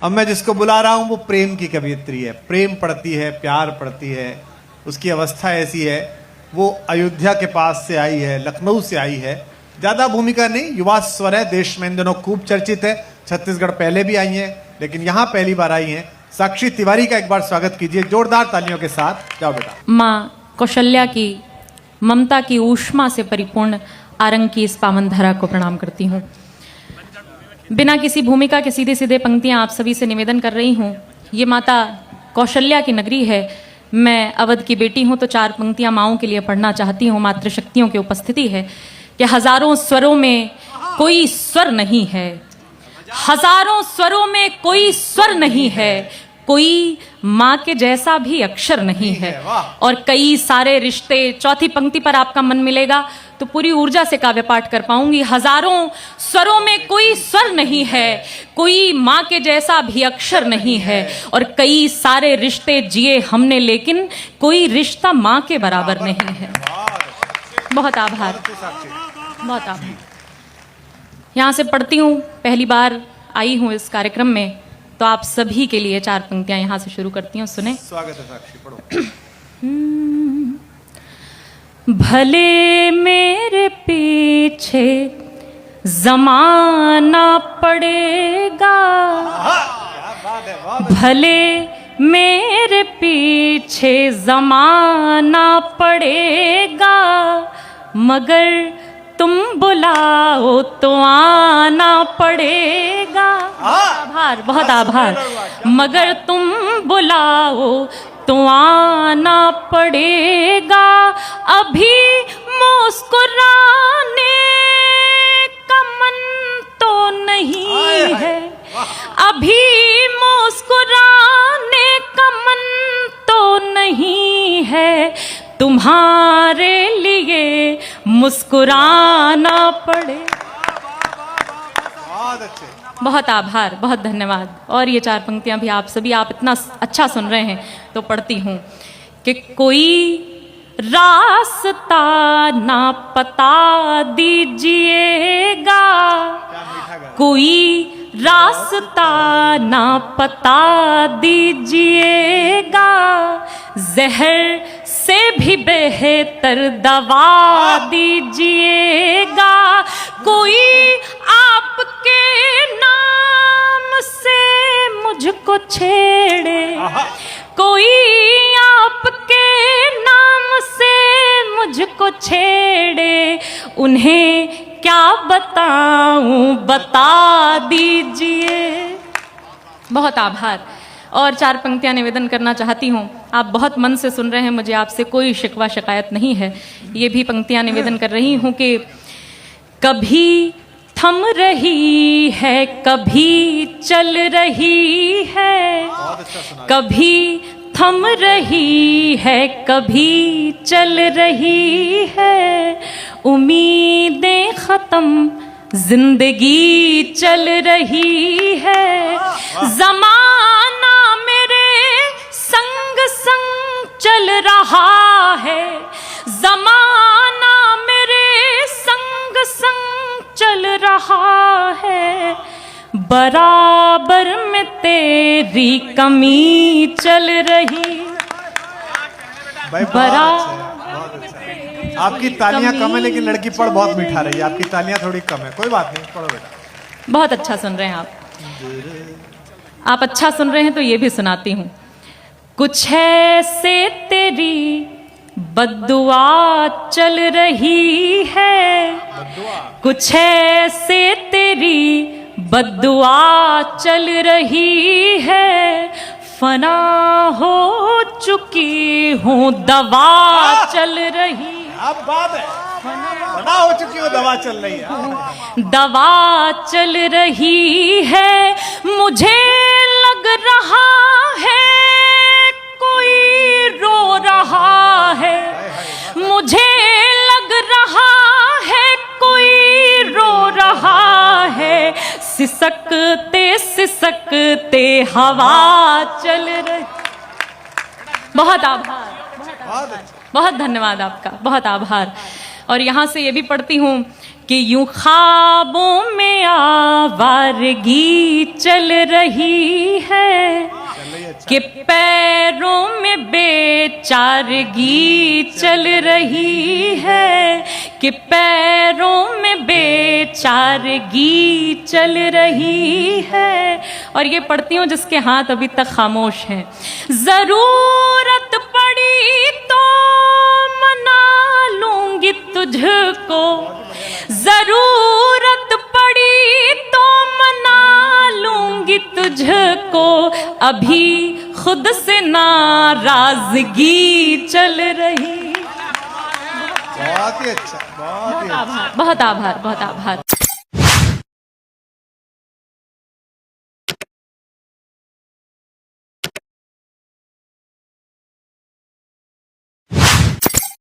अब मैं जिसको बुला रहा हूं वो प्रेम की कवियत्री है, प्रेम पढ़ती है, प्यार पढ़ती है, उसकी अवस्था ऐसी है। वो अयोध्या के पास से आई है, लखनऊ से आई है, ज्यादा भूमिका नहीं, युवा स्वर है, देश में इन दिनों खूब चर्चित है। छत्तीसगढ़ पहले भी आई है लेकिन यहाँ पहली बार आई है। साक्षी तिवारी का एक बार स्वागत कीजिए जोरदार तालियों के साथ। जाओ बेटा। माँ कौशल्या की ममता की ऊष्मा से परिपूर्ण आरंग की इस पावन धरा को प्रणाम करती हूँ। बिना किसी भूमिका के सीधे सीधे पंक्तियाँ आप सभी से निवेदन कर रही हूँ। ये माता कौशल्या की नगरी है, मैं अवध की बेटी हूँ, तो 4 पंक्तियाँ माँओं के लिए पढ़ना चाहती हूँ। मातृशक्तियों की उपस्थिति है कि हजारों स्वरों में कोई स्वर नहीं है, हजारों स्वरों में कोई स्वर नहीं है, कोई माँ के जैसा भी अक्षर नहीं है, और कई सारे रिश्ते। चौथी पंक्ति पर आपका मन मिलेगा तो पूरी ऊर्जा से काव्य पाठ कर पाऊंगी। हजारों स्वरों में कोई स्वर नहीं है, कोई माँ के जैसा भी अक्षर नहीं है, और कई सारे रिश्ते जिए हमने लेकिन कोई रिश्ता माँ के बराबर नहीं है। बहुत आभार, बहुत आभार। यहाँ से पढ़ती हूँ, पहली बार आई हूँ इस कार्यक्रम में, तो आप सभी के लिए 4 पंक्तियां यहाँ से शुरू करती हूँ, सुने। स्वागत है साक्षी, पढ़ो। भले मेरे पीछे जमाना पड़ेगा, भले मेरे पीछे जमाना पड़ेगा, मगर तुम बुलाओ तो आना पड़ेगा। आभार, बहुत आभार। मगर तुम बुलाओ तो आना पड़ेगा, अभी मुस्कुराने का मन तो नहीं है, अभी मुस्कुराने का मन तो नहीं है, तुम्हारे लिए मुस्कुराना पड़े। बहुत अच्छे, बहुत आभार, बहुत धन्यवाद। और ये 4 पंक्तियां भी आप सभी, आप इतना अच्छा सुन रहे हैं तो पढ़ती हूँ कि कोई रास्ता ना पता दीजिएगा, कोई रास्ता ना पता दीजिएगा, जहर से भी बेहतर दवा दीजिएगा, कोई आपके नाम से मुझको छेड़े, कोई आपके नाम से मुझको छेड़े, उन्हें क्या बताऊं बता दीजिए। बहुत आभार। और 4 पंक्तियां निवेदन करना चाहती हूँ। आप बहुत मन से सुन रहे हैं, मुझे आपसे कोई शिकवा शिकायत नहीं है। ये भी पंक्तियां निवेदन कर रही हूँ कि कभी थम रही है, कभी चल रही है, कभी थम रही है, कभी चल रही है, उम्मीदें खत्म जिंदगी चल रही है, जमाना मेरे संग संग चल रहा है, जमाना मेरे संग संग चल रहा है, बराबर में तेरी कमी चल रही। आपकी तालियां कम है लेकिन लड़की पढ़ बहुत मीठा रही है। आपकी तालियां थोड़ी कम है, कोई बात नहीं, पढ़ो बेटा। बहुत अच्छा सुन रहे हैं आप अच्छा सुन रहे हैं तो ये भी सुनाती हूँ। कुछ ऐसे तेरी बद्दुआ चल रही है, कुछ ऐसे तेरी बद्दुआ चल रही है, फना हो चुकी हूँ दवा चल रही। अब बात है, फना हो चुकी हूँ दवा चल रही है, दवा चल रही है, मुझे लग रहा है कोई रो रहा है, मुझे लग रहा है कोई रो रहा है, सिसकते सिसकते हवा चल रही। बहुत आभार, बहुत धन्यवाद आपका, बहुत आभार। और यहाँ से ये भी पढ़ती हूँ कि यूं ख्वाबों में आवारगी चल रही है, कि पैरों में बेचारगी चल रही है, कि पैरों में बेचारगी चल रही है। और ये पढ़ती हूँ जिसके हाथ अभी तक खामोश हैं। जरूरत पड़ी तो मना लूंगी तुझको, जरूरत पड़ी तो मना लूंगी तुझको, अभी खुद से नाराजगी चल रही। बहुत ही अच्छा, बहुत ही अच्छा। बहुत आभार, बहुत आभार।